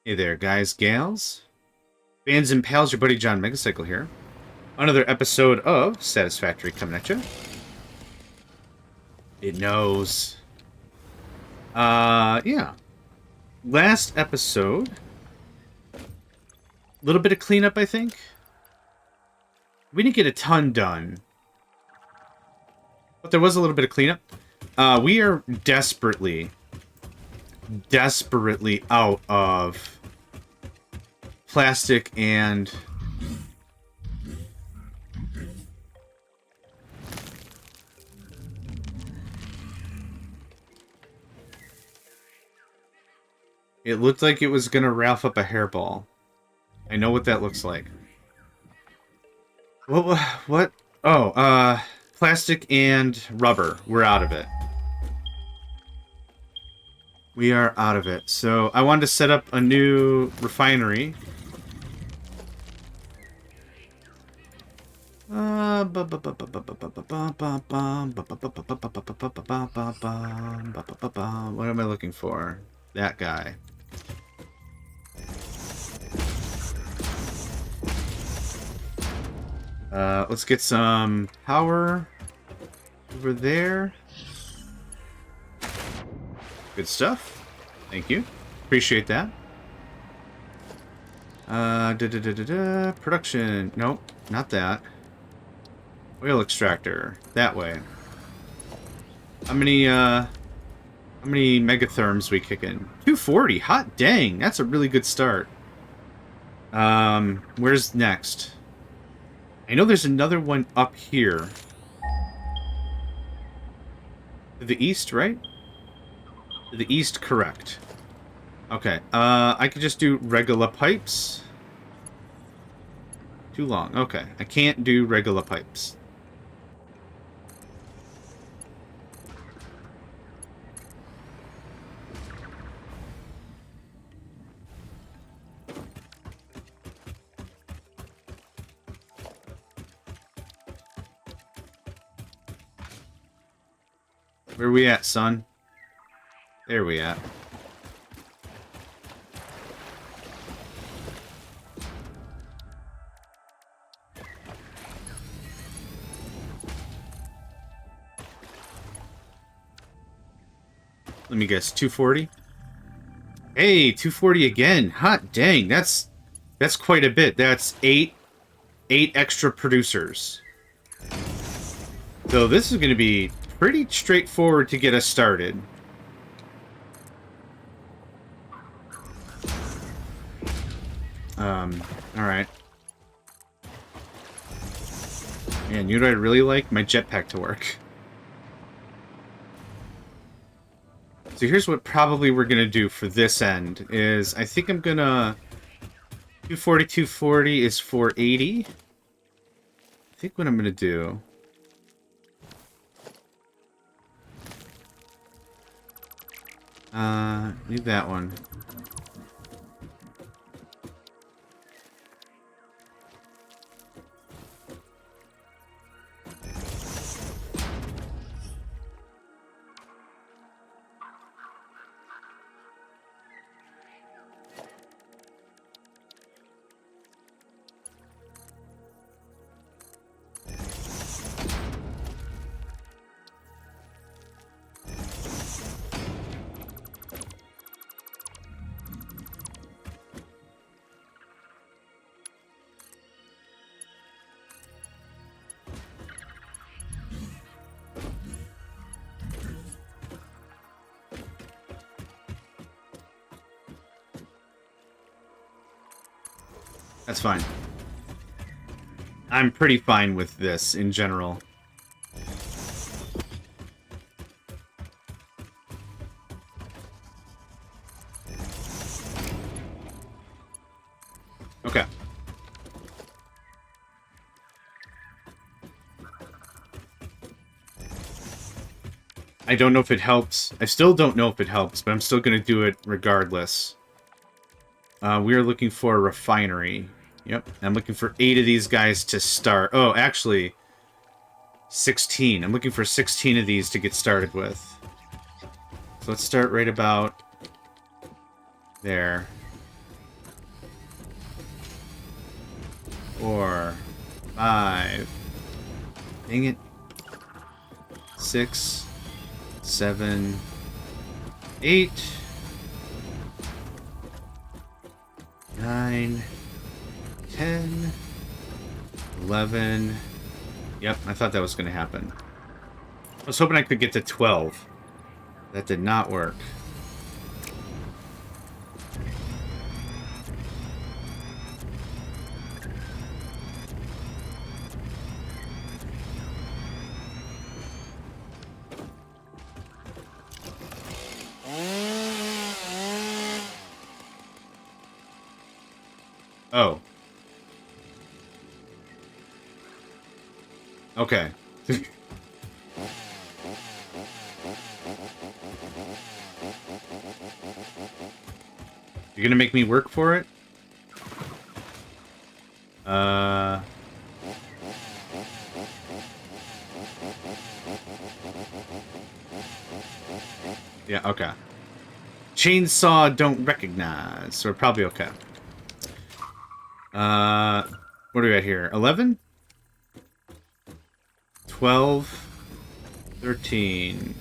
Hey there, guys, gals, fans and pals, your buddy JohnMegacycle here. Another episode of Satisfactory coming at you. It knows. Yeah. Last episode, a little bit of cleanup, I think. We didn't get a ton done, but there was a little bit of cleanup. We are desperately out of plastic and it looked like it was gonna Ralph up a hairball. I know what that looks like. What? Oh, plastic and rubber. We're out of it. We are out of it. So I wanted to set up a new refinery. What am I looking for? That guy. Let's get some power over there. Good stuff. Thank you. Appreciate that. Production. Nope, not that. Oil extractor. That way. How many megatherms we kick in? 240. Hot dang. That's a really good start. Where's next? I know there's another one up here. To the east, right? To the east, correct. Okay, I could just do regular pipes. Too long. Okay, I can't do regular pipes. Where we at, son? There we at. Let me guess, 240? Hey, 240 again. Hot dang, that's quite a bit. That's eight extra producers. So this is going to be pretty straightforward to get us started. Alright. Man, you know what I'd really like? My jetpack to work. So here's what probably we're going to do for this end, is I think I'm going to... 240 is 480. I think what I'm going to do... leave that one. That's fine. I'm pretty fine with this in general. Okay. I don't know if it helps. I still don't know if it helps, but I'm still going to do it regardless. We are looking for a refinery. Yep, I'm looking for 8 of these guys to start. Oh, actually, 16. I'm looking for 16 of these to get started with. So let's start right about there. 4, 5. Dang it. 6, 7, 8, 9, 10, 11. Yep, I thought that was going to happen. I was hoping I could get to 12. That did not work. Oh. Okay. You're gonna make me work for it? Yeah, okay. Chainsaw don't recognize, so we're probably okay. What do we got here? 11? 12, 13,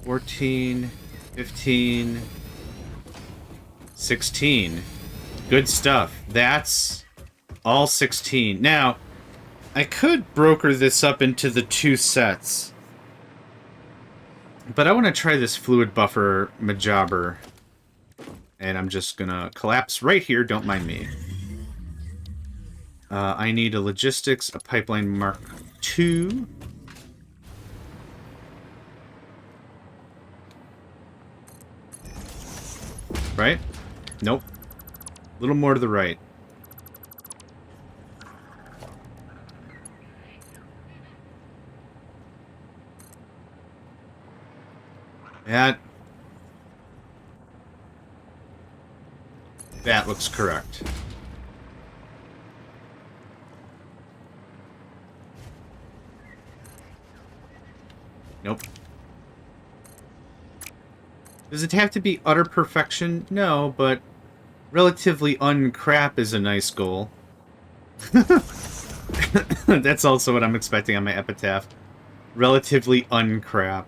14, 15, 16. Good stuff. That's all 16. Now, I could broker this up into the 2 sets. But I want to try this fluid buffer majobber. And I'm just gonna collapse right here, don't mind me. I need a logistics, a pipeline Mark II. Right? Nope. A little more to the right. That looks correct. Nope. Does it have to be utter perfection? No, but relatively uncrap is a nice goal. That's also what I'm expecting on my epitaph. Relatively uncrap.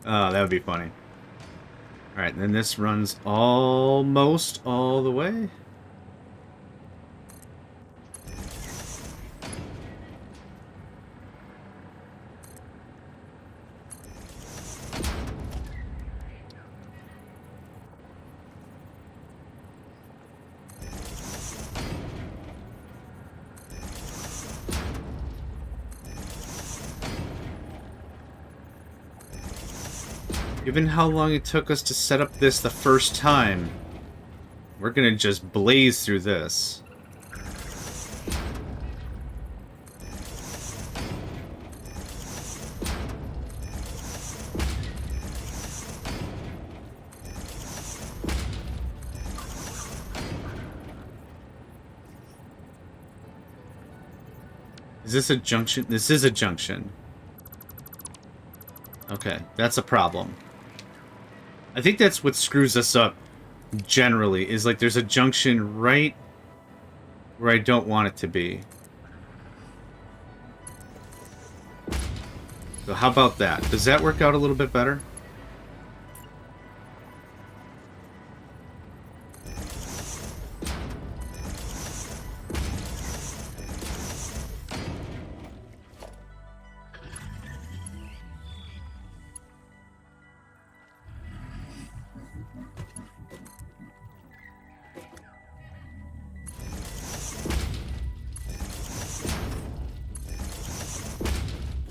Oh, that would be funny. Alright, then this runs almost all the way. Given how long it took us to set up this the first time, we're gonna just blaze through this. Is this a junction? This is a junction. Okay, that's a problem. I think that's what screws us up, generally, is like there's a junction right where I don't want it to be. So how about that? Does that work out a little bit better?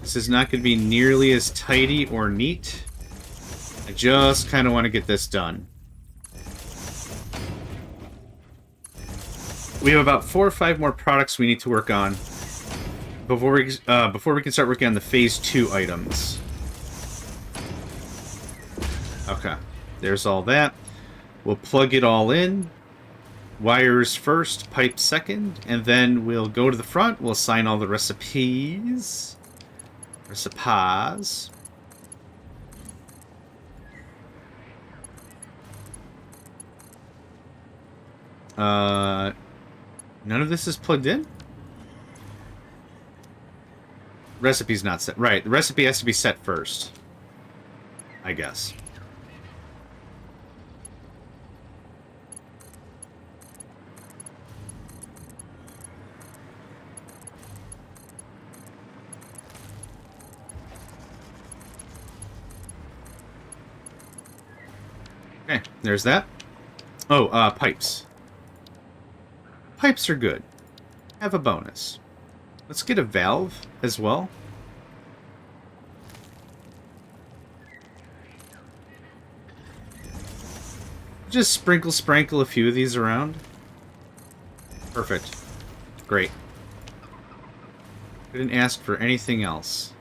This is not going to be nearly as tidy or neat. I just kind of want to get this done. We have about 4 or 5 more products we need to work on before we can start working on the Phase 2 items. Okay, there's all that. We'll plug it all in. Wires first, pipe second, and then we'll go to the front. We'll assign all the recipes. Recipes. None of this is plugged in? Recipe's not set. Right, the recipe has to be set first. I guess. Okay, there's that. Oh, pipes. Pipes are good. Have a bonus. Let's get a valve as well. Just sprinkle a few of these around. Perfect. Great. Couldn't ask for anything else.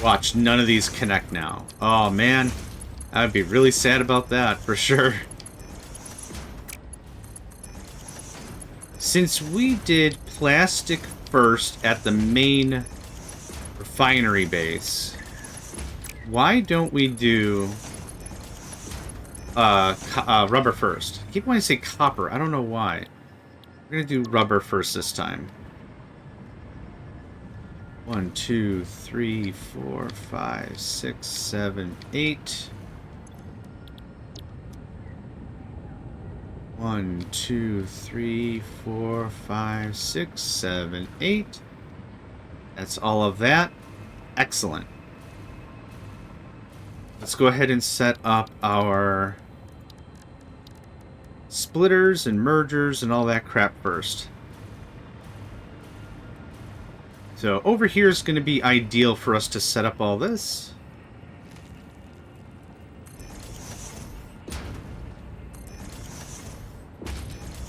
Watch, none of these connect now. Oh, man. I'd be really sad about that, for sure. Since we did plastic first at the main refinery base, why don't we do rubber first? I keep wanting to say copper. I don't know why. We're going to do rubber first this time. 1, 2, 3, 4, 5, 6, 7, 8. 1, 2, 3, 4, 5, 6, 7, 8. That's all of that. Excellent. Let's go ahead and set up our splitters and mergers and all that crap first. So over here is going to be ideal for us to set up all this.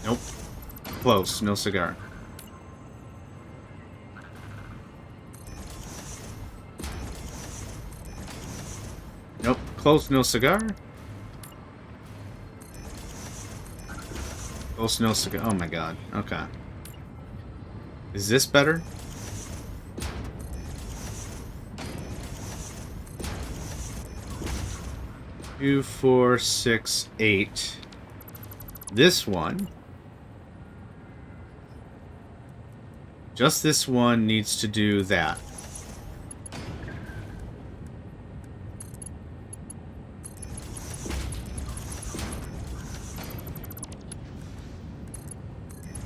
Nope. Close. No cigar. Nope. Close. No cigar. Close. No cigar. Oh my god. Okay. Is this better? Two, 4, 6, 8. This one. Just this one needs to do that.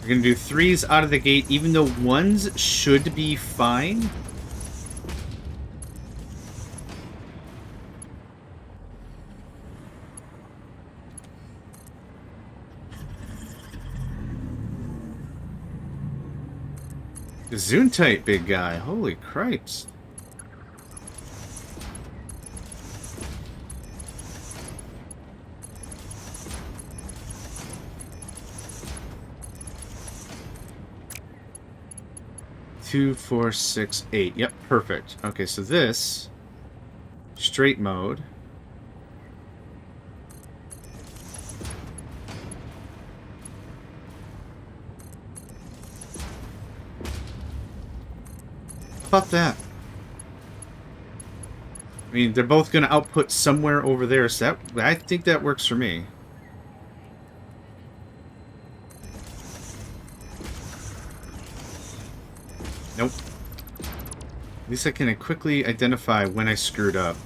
We're going to do 3s out of the gate, even though 1s should be fine. Gesundheit, big guy. Holy cripes. Two, 4, 6, 8. Yep, perfect. Okay, so this straight mode. How about that? I mean, they're both going to output somewhere over there, so that, I think that works for me. Nope. At least I can quickly identify when I screwed up.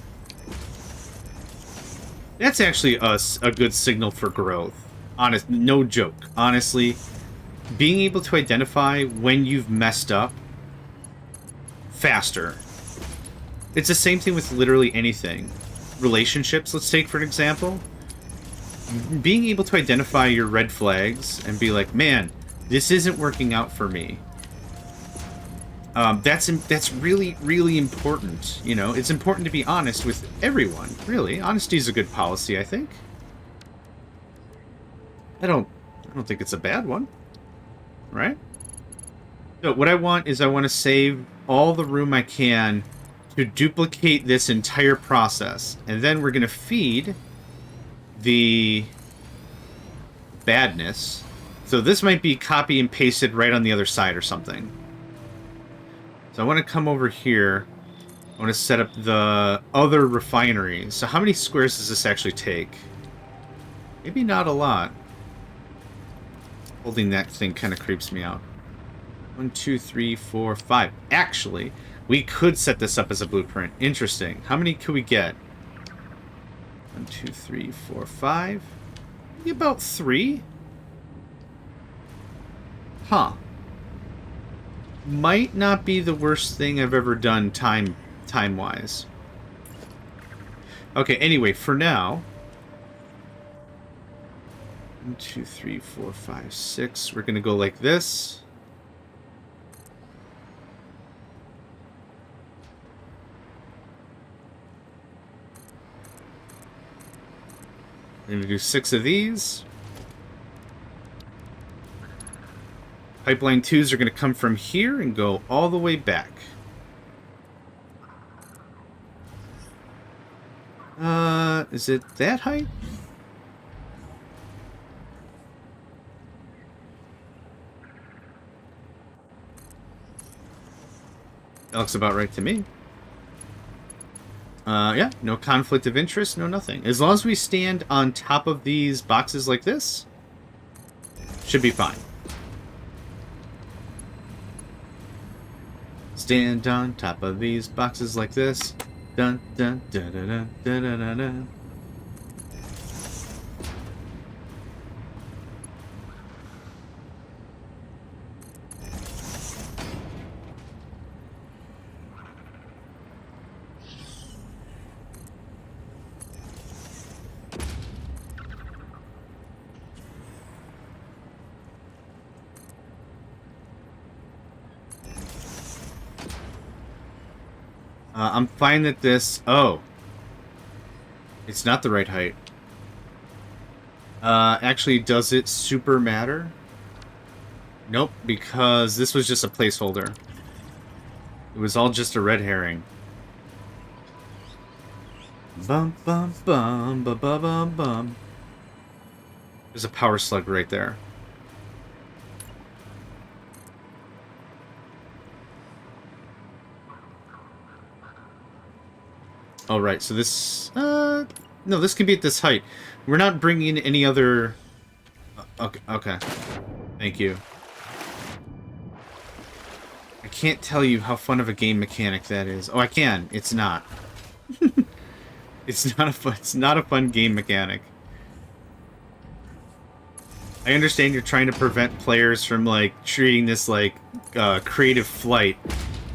That's actually a good signal for growth. Honest, no joke. Honestly, being able to identify when you've messed up faster. It's the same thing with literally anything. Relationships, let's take for an example. Being able to identify your red flags and be like, man, this isn't working out for me. That's really, really important. You know, it's important to be honest with everyone. Really, honesty is a good policy, I think. I don't think it's a bad one, right? So what I want is I want to save all the room I can to duplicate this entire process, and then we're going to feed the badness. So this might be copy and pasted right on the other side or something. So I want to come over here. I want to set up the other refinery. So how many squares does this actually take? Maybe not a lot. Holding that thing kind of creeps me out. 1, 2, 3, 4, 5. Actually, we could set this up as a blueprint. Interesting. How many could we get? 1, 2, 3, 4, 5. Maybe about 3? Huh. Might not be the worst thing I've ever done time-wise. Okay, anyway, for now... 1, 2, 3, 4, 5, 6. We're gonna go like this. We're gonna do 6 of these. Pipeline 2s are gonna come from here and go all the way back. Is it that height? That looks about right to me. Yeah, no conflict of interest, no nothing. As long as we stand on top of these boxes like this, should be fine. Stand on top of these boxes like this. Dun dun dun dun dun dun dun dun dun. I'm fine that this... Oh. It's not the right height. Actually, does it super matter? Nope, because this was just a placeholder. It was all just a red herring. Bum, bum, bum, bum, bum, bum, bum. There's a power slug right there. Oh, right, so this... no, this can be at this height. We're not bringing in any other... Okay. Thank you. I can't tell you how fun of a game mechanic that is. Oh, I can. It's not. It's not a fun game mechanic. I understand you're trying to prevent players from, like, treating this like creative flight.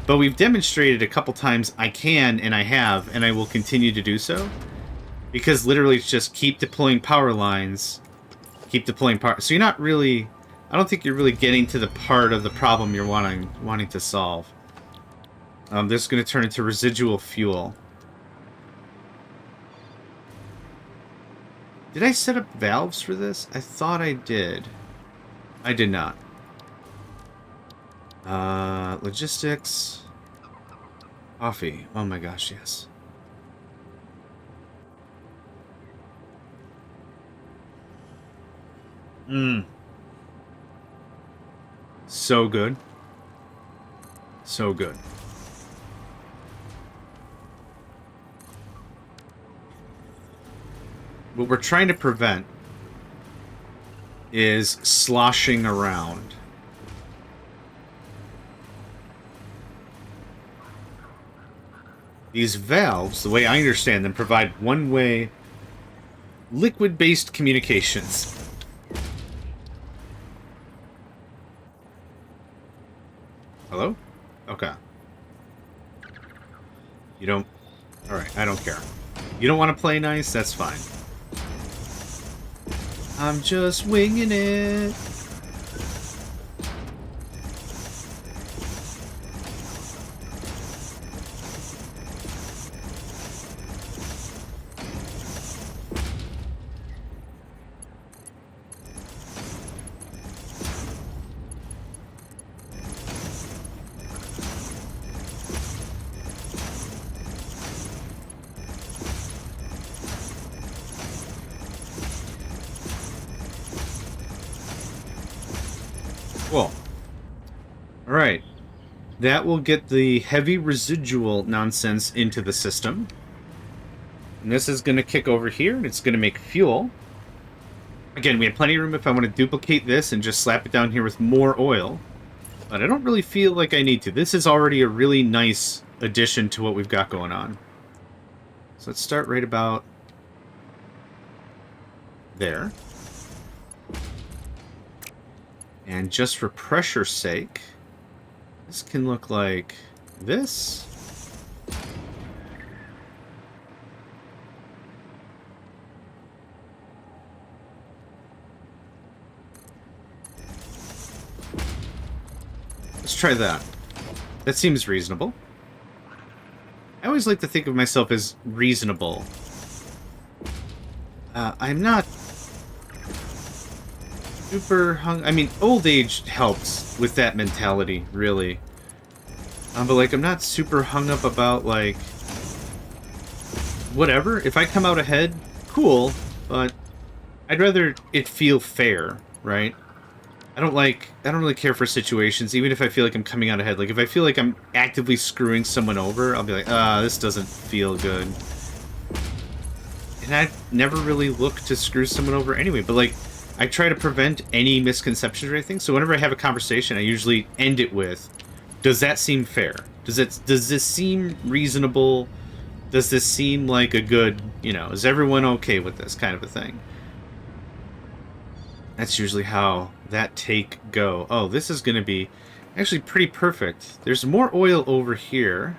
But we've demonstrated a couple times I can, and I have, and I will continue to do so. Because literally it's just keep deploying power lines. Keep deploying power... So you're not really... I don't think you're really getting to the part of the problem you're wanting to solve. This is going to turn into residual fuel. Did I set up valves for this? I thought I did. I did not. Logistics. Coffee. Oh my gosh, yes. So good. So good. What we're trying to prevent is sloshing around. These valves, the way I understand them, provide one-way liquid-based communications. Hello? Okay. You don't... Alright, I don't care. You don't want to play nice? That's fine. I'm just winging it. Cool. Alright. That will get the heavy residual nonsense into the system. And this is going to kick over here, and it's going to make fuel. Again, we have plenty of room if I want to duplicate this and just slap it down here with more oil. But I don't really feel like I need to. This is already a really nice addition to what we've got going on. So let's start right about there. And just for pressure's sake, this can look like this. Let's try that. That seems reasonable. I always like to think of myself as reasonable. I'm not super I mean, old age helps with that mentality, really. But, like, I'm not super hung up about, like... Whatever. If I come out ahead, cool. But I'd rather it feel fair, right? I don't really care for situations, even if I feel like I'm coming out ahead. Like, if I feel like I'm actively screwing someone over, I'll be like, this doesn't feel good. And I never really look to screw someone over anyway, but, like, I try to prevent any misconceptions or anything, so whenever I have a conversation, I usually end it with, does that seem fair? Does this seem reasonable? Does this seem like a good, you know, is everyone okay with this kind of a thing? That's usually how that take go. Oh, this is going to be actually pretty perfect. There's more oil over here.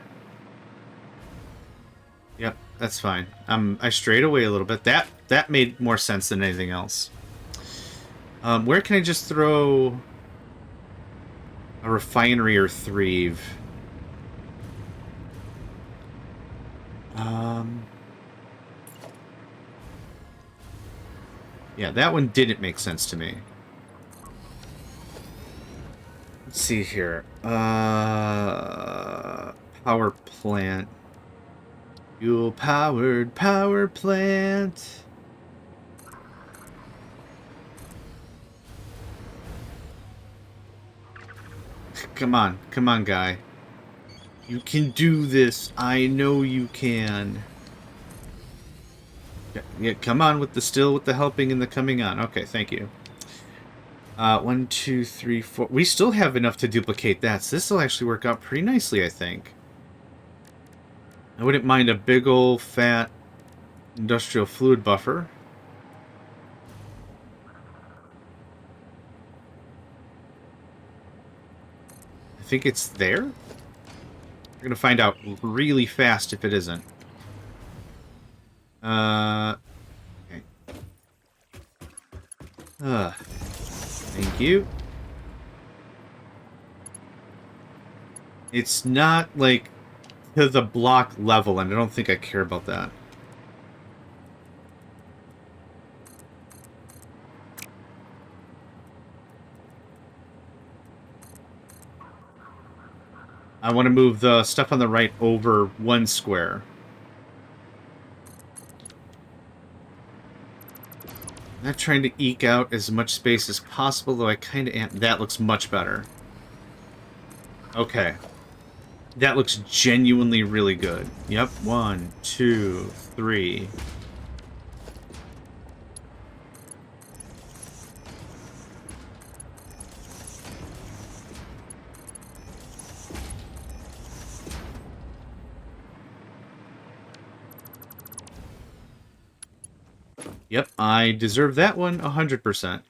Yep, that's fine. I strayed away a little bit. That made more sense than anything else. Where can I just throw a refinery or three? Yeah, that one didn't make sense to me. Let's see here. Power plant. Fuel-powered power plant. Come on, guy. You can do this. I know you can. Yeah, come on with the helping and the coming on. Okay, thank you. 1, 2, 3, 4. We still have enough to duplicate that, so this will actually work out pretty nicely, I think. I wouldn't mind a big old fat industrial fluid buffer. I think it's there. We're gonna find out really fast if it isn't. Okay. Thank you. It's not, like, to the block level, and I don't think I care about that. I want to move the stuff on the right over 1 square. I'm not trying to eke out as much space as possible, though I kind of am. That looks much better. Okay. That looks genuinely really good. Yep, 1, 2, 3. Yep, I deserve that one 100%.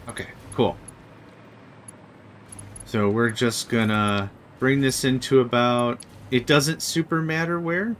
Okay, cool. So we're just gonna bring this into about... It doesn't super matter where.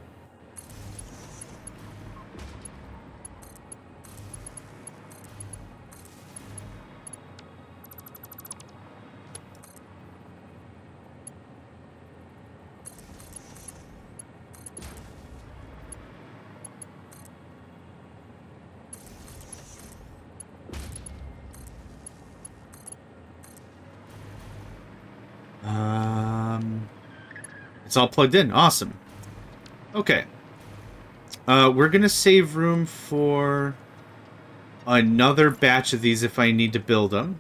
It's all plugged in. Awesome. Okay. We're gonna save room for another batch of these if I need to build them.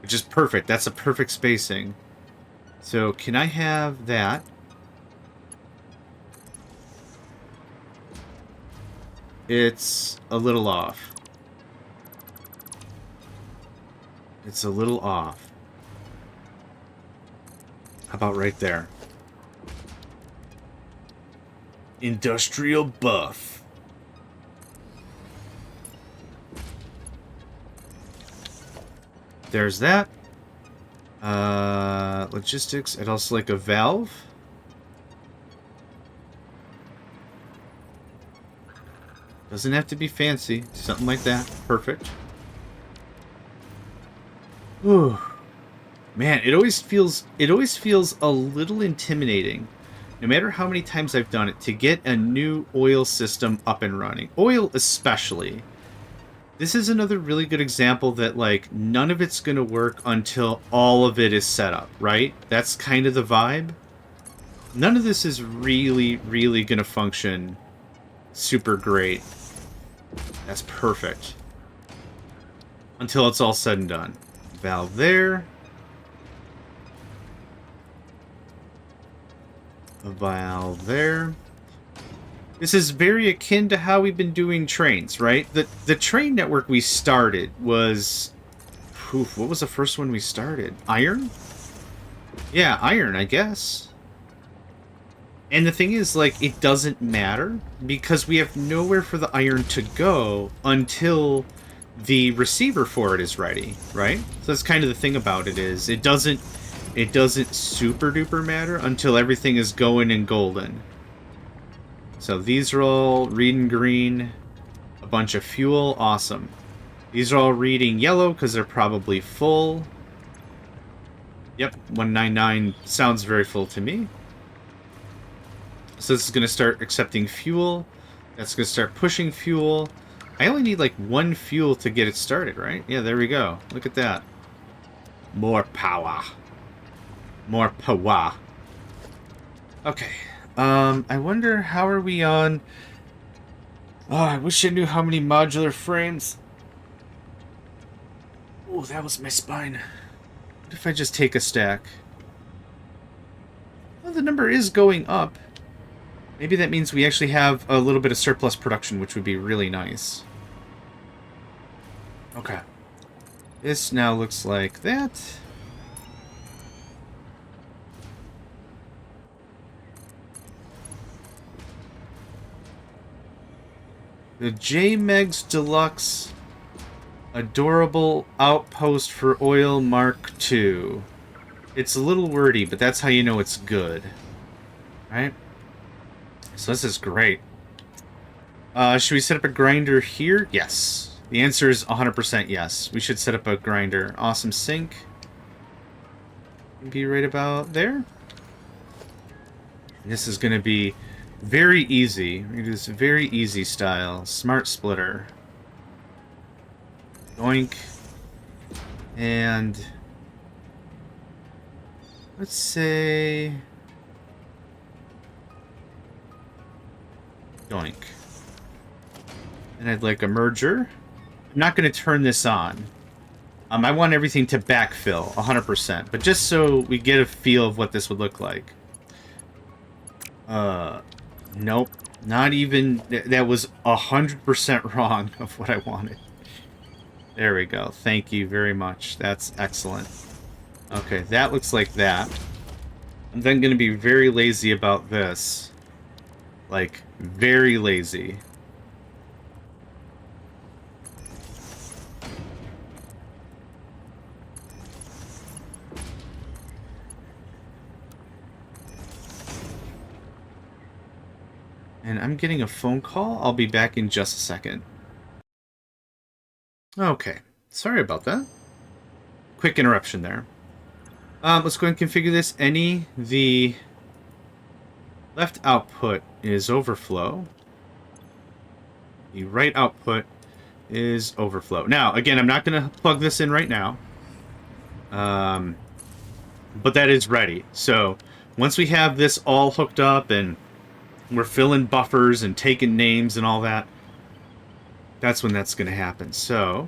Which is perfect. That's a perfect spacing. So can I have that? It's a little off. It's a little off. How about right there? Industrial buff. There's that. Logistics. I'd also like a valve. Doesn't have to be fancy. Something like that. Perfect. Whew. Man, it always feels a little intimidating, no matter how many times I've done it, to get a new oil system up and running. Oil especially. This is another really good example that, like, none of it's going to work until all of it is set up, right? That's kind of the vibe. None of this is really, really going to function super great. That's perfect. Until it's all said and done. Valve there. A valve there. This is very akin to how we've been doing trains, right? The train network we started was... Oof, what was the first one we started? Iron? Yeah, iron, I guess. And the thing is, like, it doesn't matter, because we have nowhere for the iron to go until the receiver for it is ready, right? So that's kind of the thing about it is, it doesn't super duper matter until everything is going and golden. So these are all reading green, a bunch of fuel, awesome. These are all reading yellow because they're probably full. Yep, 199 sounds very full to me. So this is going to start accepting fuel. That's going to start pushing fuel. I only need like one fuel to get it started, right? Yeah, there we go. Look at that. More power. More power. Okay. I wonder how are we on... Oh, I wish I knew how many modular frames. Oh, that was my spine. What if I just take a stack? Well, the number is going up. Maybe that means we actually have a little bit of surplus production, which would be really nice. Okay. This now looks like that. The JMegs Deluxe Adorable Outpost for Oil Mark II. It's a little wordy, but that's how you know it's good. Right? So this is great. Should we set up a grinder here? Yes. The answer is 100% yes. We should set up a grinder. Awesome sink. Be right about there. And this is going to be very easy. We're going to do this very easy style. Smart splitter. Doink. And let's say doink. And I'd like a merger. I'm not going to turn this on. I want everything to backfill 100%, but just so we get a feel of what this would look like. Nope. Not even... That was 100% wrong of what I wanted. There we go. Thank you very much. That's excellent. Okay, that looks like that. I'm then going to be very lazy about this. Like, very lazy. And I'm getting a phone call. I'll be back in just a second. Okay. Sorry about that. Quick interruption there. Let's go ahead and configure this. The left output is overflow. The right output is overflow. Now, again, I'm not going to plug this in right now. But that is ready. So, once we have this all hooked up and we're filling buffers and taking names and all that, that's when that's going to happen. So,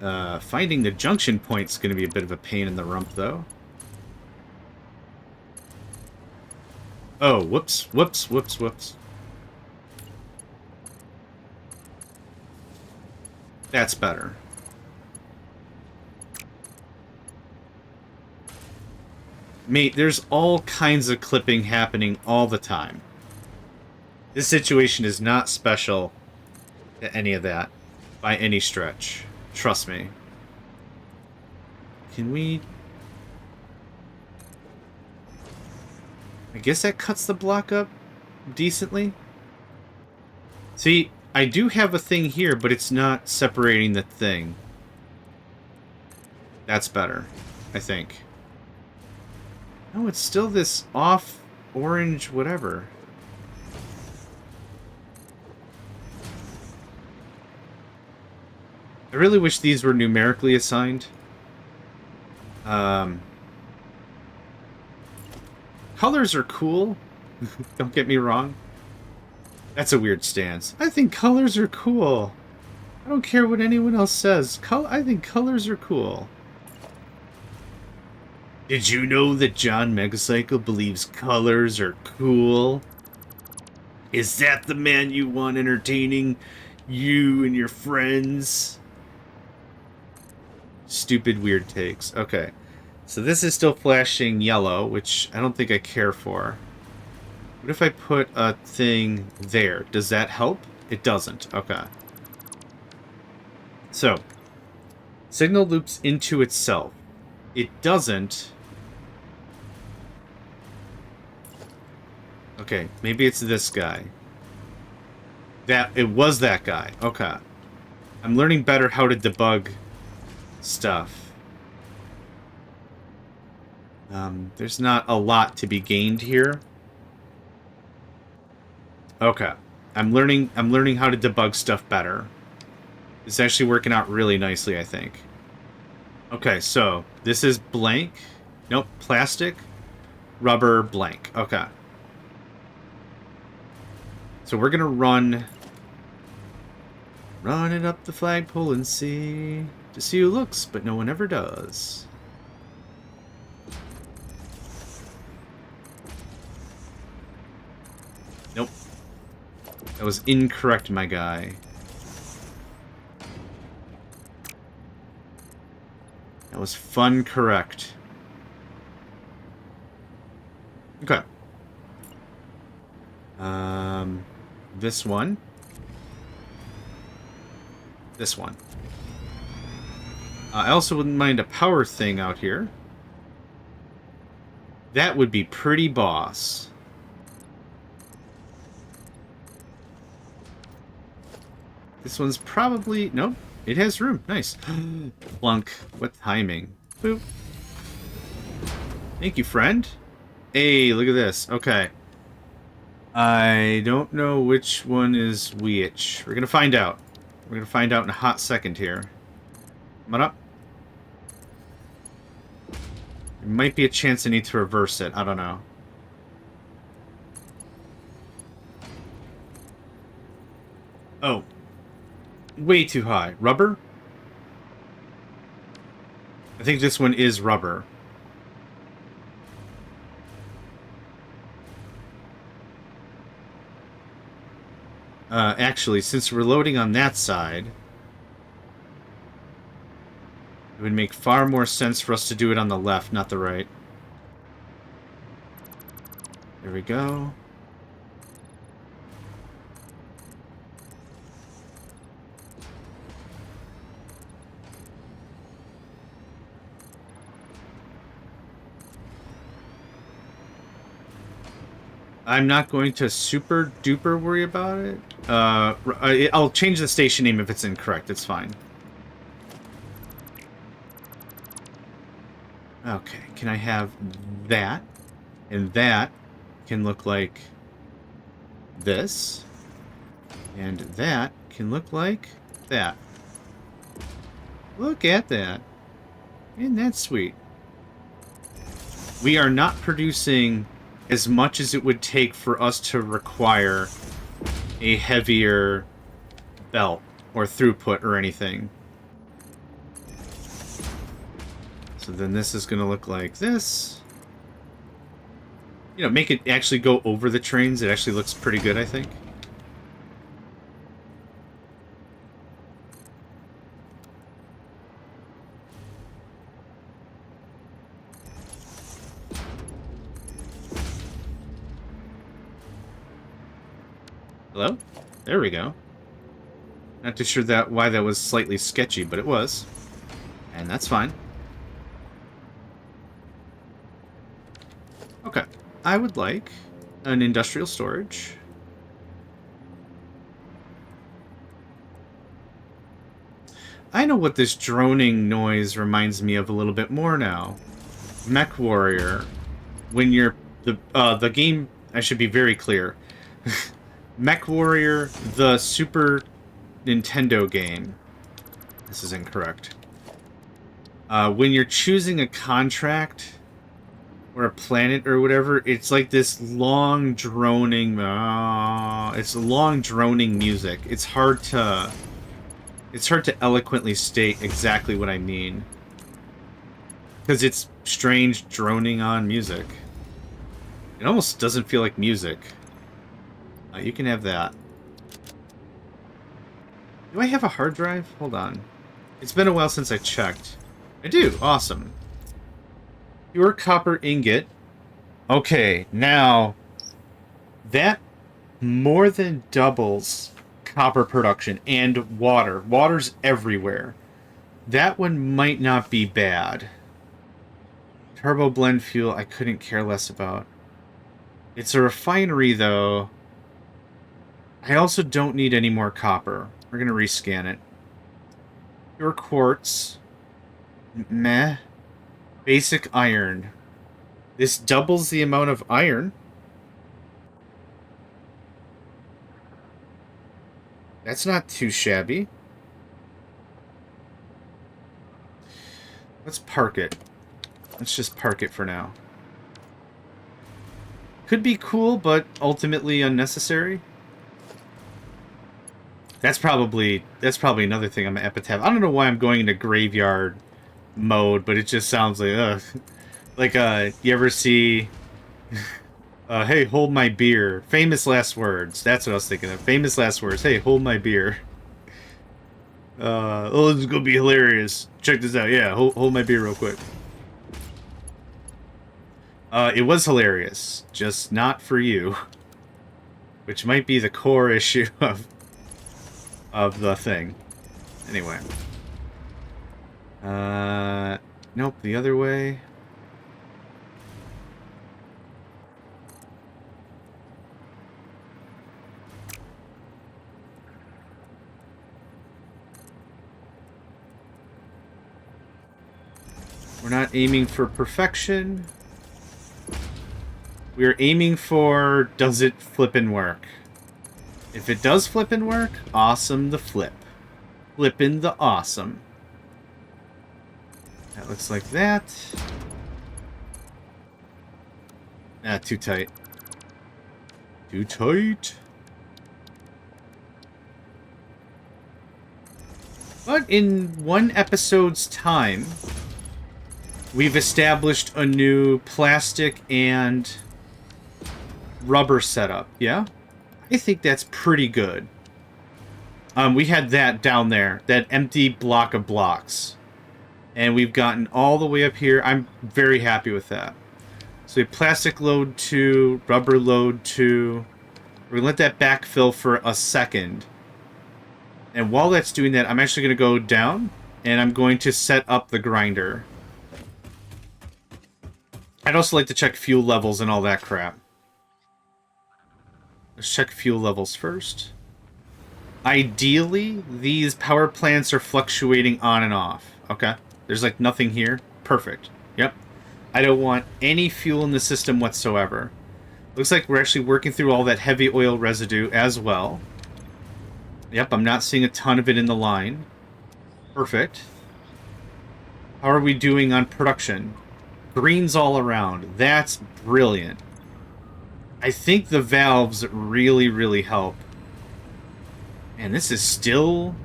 Finding the junction point's going to be a bit of a pain in the rump, though. Oh, whoops, whoops, whoops, whoops. That's better. Mate, there's all kinds of clipping happening all the time. This situation is not special to any of that, by any stretch. Trust me. Can we... I guess that cuts the block up decently. See, I do have a thing here, but it's not separating the thing. That's better, I think. No, it's still this off orange whatever. I really wish these were numerically assigned. Colors are cool. Don't get me wrong. That's a weird stance. I think colors are cool. I don't care what anyone else says. I think colors are cool. Did you know that JohnMegacycle believes colors are cool? Is that the man you want entertaining you and your friends? Stupid weird takes. Okay. So this is still flashing yellow, which I don't think I care for. What if I put a thing there? Does that help? It doesn't. Okay. So, signal loops into itself. It doesn't. Okay, maybe it's this guy. It was that guy. Okay. I'm learning better how to debug stuff. There's not a lot to be gained here. Okay. I'm learning how to debug stuff better. It's actually working out really nicely, I think. Okay, so this is blank. Nope, plastic, rubber, blank. Okay. So we're gonna run it up the flagpole and see who looks, but no one ever does. Nope. That was incorrect, my guy. That was fun correct. Okay. This one. This one. I also wouldn't mind a power thing out here. That would be pretty boss. This one's probably... Nope. It has room. Nice. Plunk. What timing? Boop. Thank you, friend. Hey, look at this. Okay. I don't know which one is which. We're going to find out. We're going to find out in a hot second here. Come on up. There might be a chance I need to reverse it. I don't know. Oh. Way too high. Rubber? I think this one is rubber. Actually, since we're loading on that side, it would make far more sense for us to do it on the left, not the right. There we go. I'm not going to super duper worry about it. I'll change the station name if it's incorrect. It's fine. Okay, can I have that? And that can look like this. And that can look like that. Look at that. Isn't that sweet? We are not producing as much as it would take for us to require a heavier belt or throughput or anything. So then this is going to look like this. You know, make it actually go over the trains. It actually looks pretty good, I think. Hello? There we go. Not too sure why that was slightly sketchy, but it was. And that's fine. Okay. I would like an industrial storage. I know what this droning noise reminds me of a little bit more now. Mech Warrior. When you're... The game... I should be very clear. Mech Warrior, the Super Nintendo game. This is incorrect. When you're choosing a contract or a planet or whatever, it's like this long droning. It's long droning music. It's hard to eloquently state exactly what I mean, because it's strange droning on music. It almost doesn't feel like music. You can have that. Do I have a hard drive? Hold on. It's been a while since I checked. I do. Awesome. Pure copper ingot. Okay, now that more than doubles copper production and water. Water's everywhere. That one might not be bad. Turbo blend fuel, I couldn't care less about. It's a refinery, though. I also don't need any more copper. We're going to rescan it. Pure quartz. Meh. Basic iron. This doubles the amount of iron. That's not too shabby. Let's park it. Let's just park it for now. Could be cool, but ultimately unnecessary. That's probably another thing on my epitaph. I don't know why I'm going into graveyard mode, but it just sounds like, ugh. Like, you ever see, hey, hold my beer. Famous last words. That's what I was thinking of. Famous last words. Hey, hold my beer. Oh, this is gonna be hilarious. Check this out. Yeah, hold my beer real quick. It was hilarious. Just not for you. Which might be the core issue of the thing. Anyway. Nope, the other way. We're not aiming for perfection. We're aiming for, does it flippin' work? If it does flippin' work, awesome the flip. Flippin' the awesome. That looks like that. Ah, too tight. Too tight. But in one episode's time, we've established a new plastic and rubber setup, yeah? I think that's pretty good. We had that down there, that empty block of blocks. And we've gotten all the way up here. I'm very happy with that. So we have plastic load 2, rubber load 2. We're going to let that backfill for a second. And while that's doing that, I'm actually going to go down, and I'm going to set up the grinder. I'd also like to check fuel levels and all that crap. Let's check fuel levels first. Ideally, these power plants are fluctuating on and off. Okay. There's like nothing here. Perfect. Yep. I don't want any fuel in the system whatsoever. Looks like we're actually working through all that heavy oil residue as well. Yep, I'm not seeing a ton of it in the line. Perfect. How are we doing on production? Greens all around. That's brilliant. I think the valves really, really help. And this is still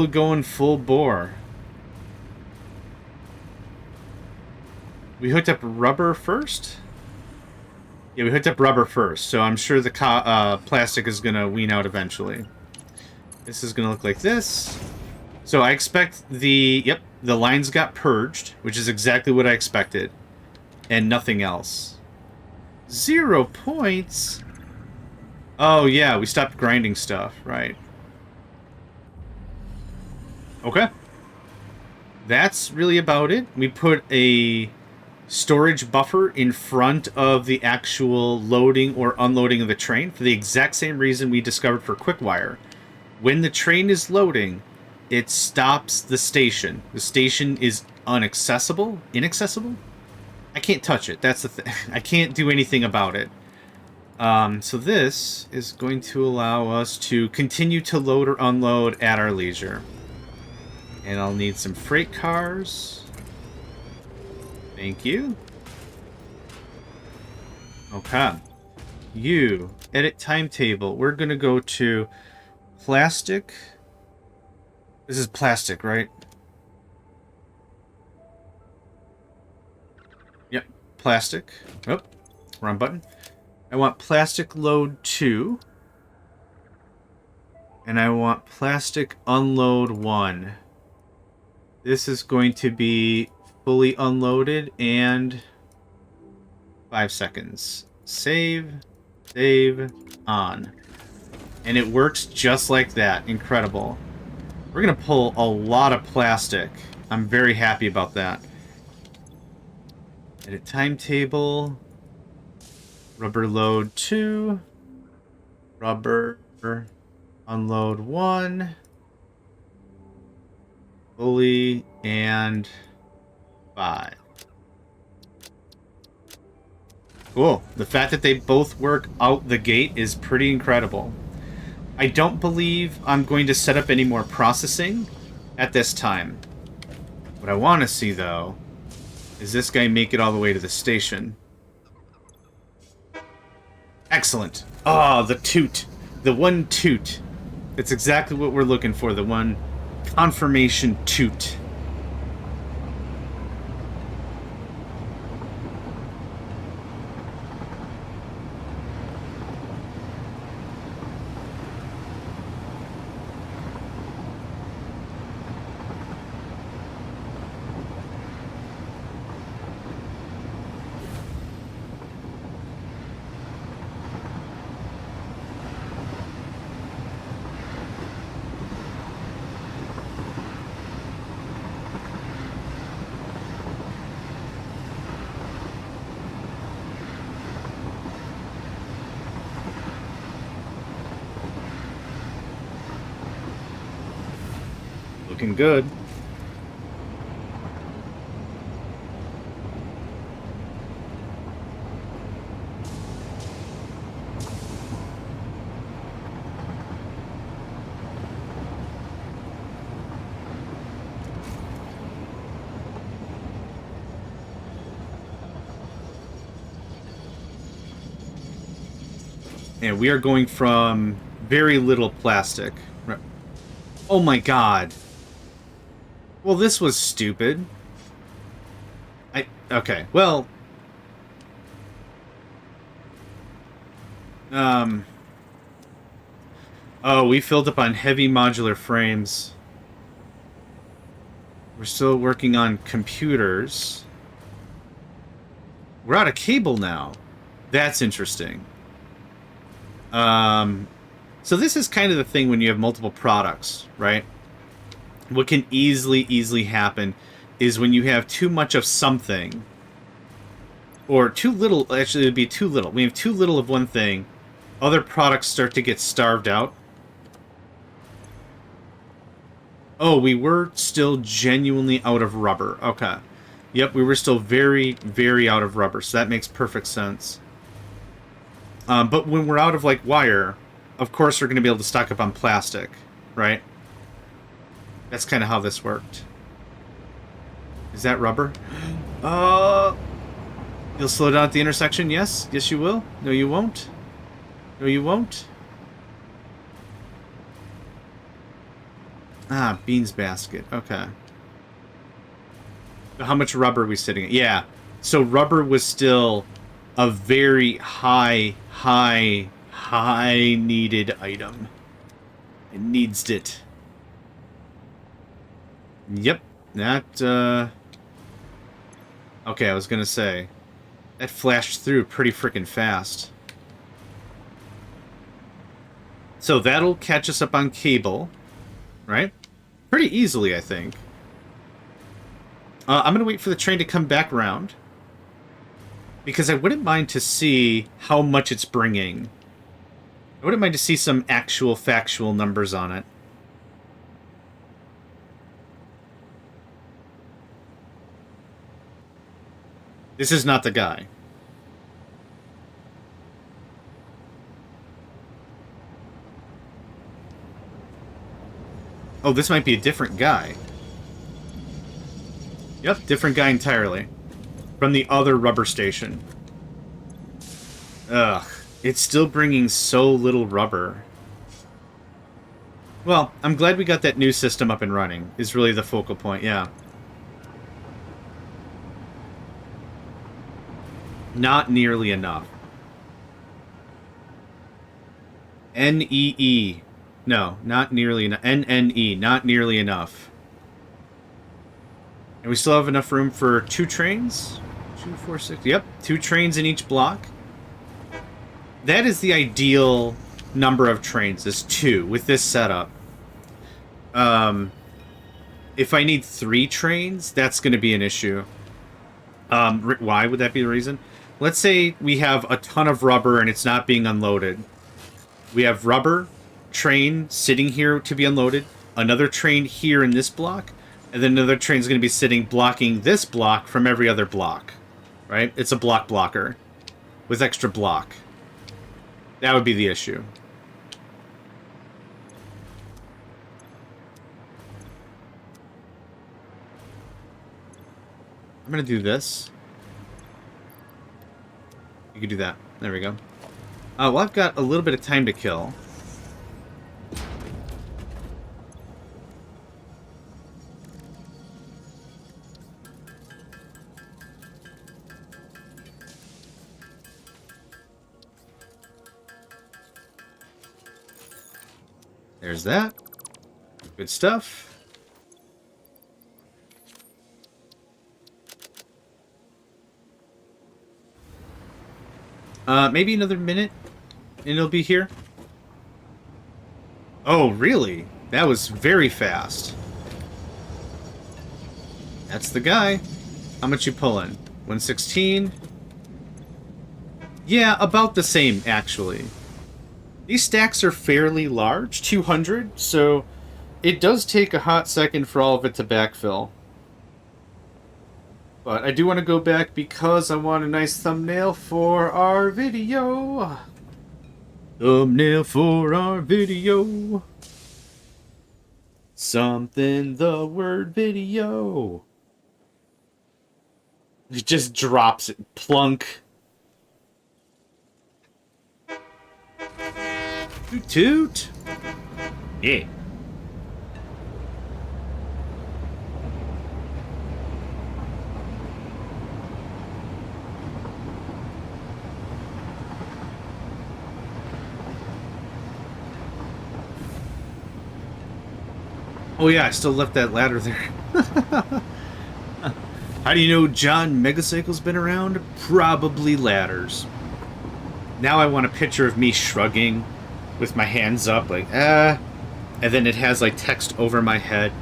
going full bore. We hooked up rubber first? Yeah, we hooked up rubber first, so I'm sure the plastic is going to wean out eventually. This is going to look like this. So I expect the... Yep, the lines got purged, which is exactly what I expected. And nothing else. 0 points? Oh, yeah, we stopped grinding stuff, right. Okay. That's really about it. We put a storage buffer in front of the actual loading or unloading of the train for the exact same reason we discovered for Quickwire. When the train is loading, it stops the station. The station is inaccessible? I can't touch it. That's the thing. I can't do anything about it. So this is going to allow us to continue to load or unload at our leisure. And I'll need some freight cars. Thank you. Okay. You. Edit timetable. We're going to go to plastic. This is plastic, right? Yep. Plastic. Oh, wrong button. I want plastic load 2. And I want plastic unload 1. This is going to be fully unloaded and 5 seconds. Save, on. And it works just like that. Incredible. We're going to pull a lot of plastic. I'm very happy about that. Edit timetable. Rubber load 2. Rubber unload 1. Fully and 5. Cool. The fact that they both work out the gate is pretty incredible. I don't believe I'm going to set up any more processing at this time. What I want to see, though, is this guy make it all the way to the station. Excellent. Oh, the toot. The one toot. That's exactly what we're looking for. The one confirmation toot. Looking good. And we are going from very little plastic. Oh my god. Well, this was stupid. Okay, well... Oh, we filled up on heavy modular frames. We're still working on computers. We're out of cable now. That's interesting. So this is kind of the thing when you have multiple products, right? What can easily happen is when you have too much of something, or too little, actually it would be too little. We have too little of one thing, other products start to get starved out. Oh, we were still genuinely out of rubber. Okay. Yep, we were still very out of rubber, so that makes perfect sense. But when we're out of, like, wire, of course we're going to be able to stock up on plastic, right? That's kind of how this worked. Is that rubber? You'll slow down at the intersection? Yes? Yes, you will? No, you won't? No, you won't? Ah, beans basket. Okay. So how much rubber are we sitting at? Yeah. So rubber was still a very high needed item. It needs it. Yep. That, okay, I was gonna say. That flashed through pretty freaking fast. So that'll catch us up on cable. Right? Pretty easily, I think. I'm gonna wait for the train to come back around. Because I wouldn't mind to see how much it's bringing. I wouldn't mind to see some actual factual numbers on it. This is not the guy. Oh, this might be a different guy. Yep, different guy entirely. From the other rubber station. Ugh. It's still bringing so little rubber. Well, I'm glad we got that new system up and running, is really the focal point, yeah. Not nearly enough. N-E-E. No, not nearly enough. N-N-E, not nearly enough. And we still have enough room for 2 trains? 2, 4, 6. Yep, 2 trains in each block. That is the ideal number of trains, is 2, with this setup. If I need 3 trains, that's going to be an issue. Why would that be the reason? Let's say we have a ton of rubber and it's not being unloaded. We have rubber, train sitting here to be unloaded, another train here in this block, and then another train's going to be sitting blocking this block from every other block. Right? It's a block blocker with extra block. That would be the issue. I'm going to do this. You can do that. There we go. Well, I've got a little bit of time to kill. There's that. Good stuff. Maybe another minute, and it'll be here. Oh, really? That was very fast. That's the guy. How much you pulling? 116? Yeah, about the same, actually. These stacks are fairly large, 200, so it does take a hot second for all of it to backfill. But I do want to go back because I want a nice thumbnail for our video. Thumbnail for our video. Something the word video. It just drops it. Plunk. Toot toot. Yeah. Oh yeah, I still left that ladder there. How do you know JohnMegacycle's been around? Probably ladders. Now I want a picture of me shrugging with my hands up, like, and then it has, like, text over my head.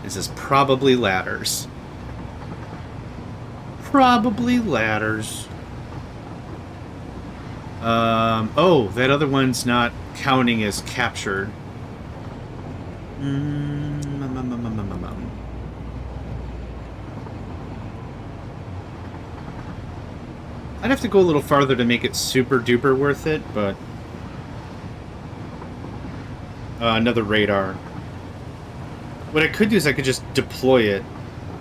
It says, probably ladders. Probably ladders. Oh, that other one's not counting as captured. I'd have to go a little farther to make it super duper worth it, but another radar. What I could do is I could just deploy it,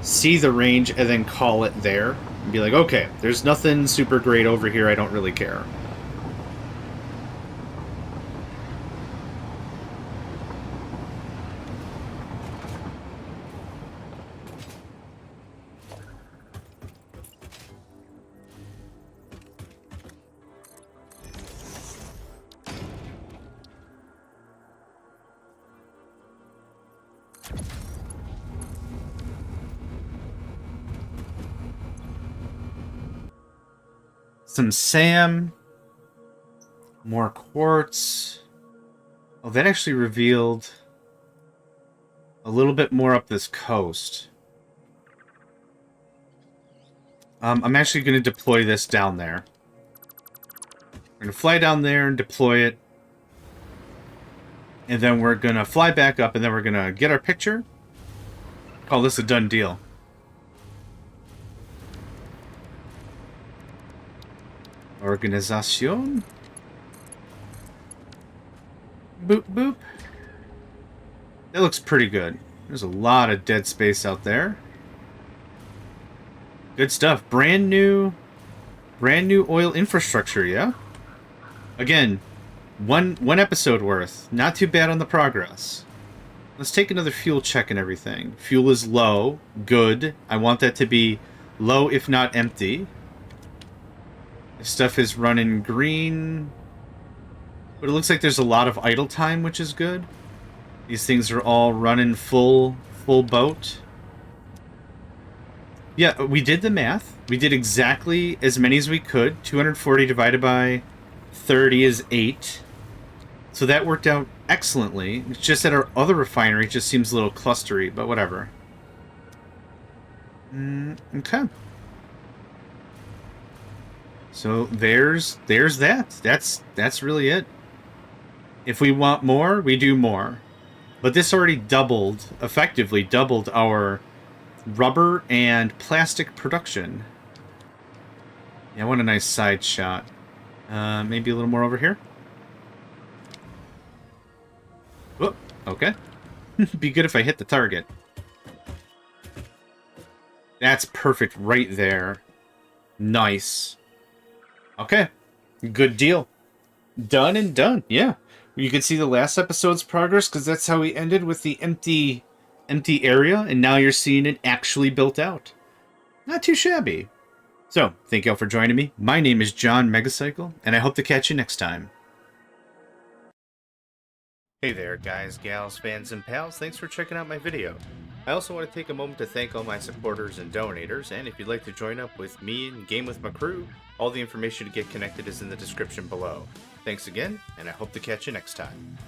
see the range, and then call it there, and be like, okay, there's nothing super great over here, I don't really care. Some SAM. More quartz. Oh, that actually revealed a little bit more up this coast. I'm actually going to deploy this down there. We're going to fly down there and deploy it. And then we're going to fly back up, and then we're going to get our picture. Call this a done deal. Organización. Boop, boop. That looks pretty good. There's a lot of dead space out there. Good stuff. Brand new oil infrastructure, yeah? Again, one episode worth. Not too bad on the progress. Let's take another fuel check and everything. Fuel is low. Good. I want that to be low, if not empty. This stuff is running green. But it looks like there's a lot of idle time, which is good. These things are all running full boat. Yeah, we did the math. We did exactly as many as we could. 240 divided by 30 is 8. So that worked out excellently. It's just that our other refinery just seems a little clustery, but whatever. Okay. So there's that. That's really it. If we want more, we do more. But this already effectively doubled our rubber and plastic production. Yeah, what a nice side shot. Maybe a little more over here. Whoop, okay. Be good if I hit the target. That's perfect right there. Nice. Okay. Good deal. Done and done. Yeah. You can see the last episode's progress because that's how we ended with the empty area, and now you're seeing it actually built out. Not too shabby. So, thank you all for joining me. My name is JohnMegacycle, and I hope to catch you next time. Hey there, guys, gals, fans, and pals. Thanks for checking out my video. I also want to take a moment to thank all my supporters and donators, and if you'd like to join up with me and game with my crew, all the information to get connected is in the description below. Thanks again, and I hope to catch you next time.